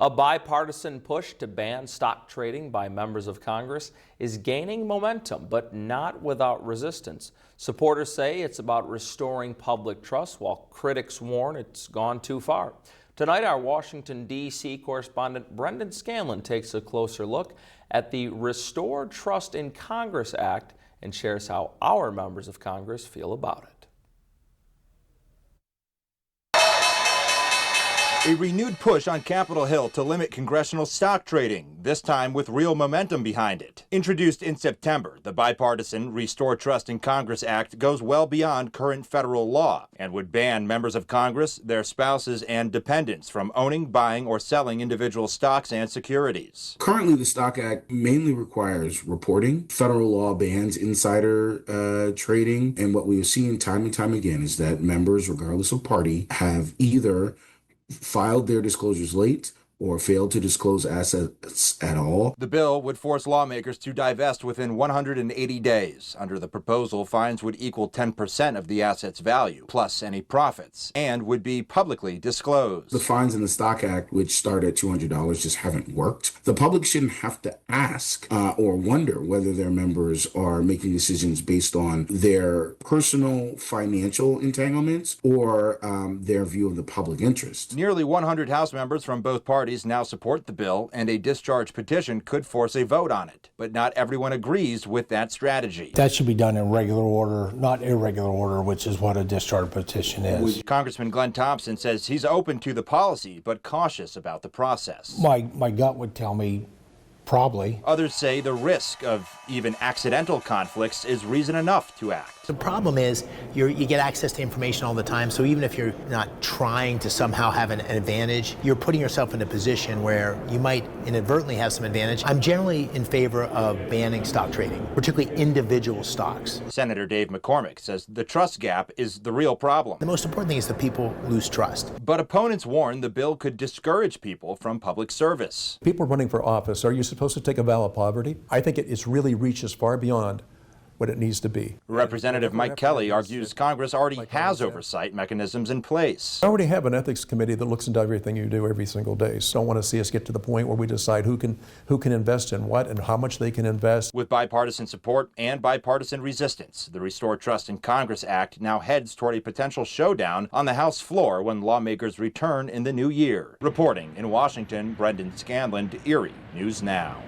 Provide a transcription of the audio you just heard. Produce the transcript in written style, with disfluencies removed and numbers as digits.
A bipartisan push to ban stock trading by members of Congress is gaining momentum, but not without resistance. Supporters say it's about restoring public trust, while critics warn it's gone too far. Tonight, our Washington, D.C. correspondent Brendan Scanlon takes a closer look at the Restore Trust in Congress Act and shares how our members of Congress feel about it. A renewed push on Capitol Hill to limit congressional stock trading, this time with real momentum behind it. Introduced in September, the bipartisan Restore Trust in Congress Act goes well beyond current federal law and would ban members of Congress, their spouses, and dependents from owning, buying, or selling individual stocks and securities. Currently, the Stock Act mainly requires reporting. Federal law bans insider trading, and what we have seen time and time again is that members, regardless of party, have either filed their disclosures late or failed to disclose assets at all. The bill would force lawmakers to divest within 180 days. Under the proposal, fines would equal 10% of the asset's value, plus any profits, and would be publicly disclosed. The fines in the Stock Act, which start at $200, just haven't worked. The public shouldn't have to ask or wonder whether their members are making decisions based on their personal financial entanglements or their view of the public interest. Nearly 100 House members from both parties now support the bill, and a discharge petition could force a vote on it. But not everyone agrees with that strategy. That should be done in regular order, not irregular order, which is what a discharge petition is. Congressman Glenn Thompson says he's open to the policy, but cautious about the process. My gut would tell me probably. Others say the risk of even accidental conflicts is reason enough to act. The problem is you get access to information all the time, so even if you're not trying to somehow have an advantage, you're putting yourself in a position where you might inadvertently have some advantage. I'm generally in favor of banning stock trading, particularly individual stocks. Senator Dave McCormick says the trust gap is the real problem. The most important thing is that people lose trust. But opponents warn the bill could discourage people from public service. People running for office, are you supposed to take a vow of poverty? I think it really reaches far beyond what it needs to be. Representative Mike Kelly argues Congress already has oversight mechanisms in place. I already have an ethics committee that looks into everything you do every single day. So I don't want to see us get to the point where we decide who can invest in what and how much they can invest. With bipartisan support and bipartisan resistance, the Restore Trust in Congress Act now heads toward a potential showdown on the House floor when lawmakers return in the new year. Reporting in Washington, Brendan Scanlon, Erie News Now.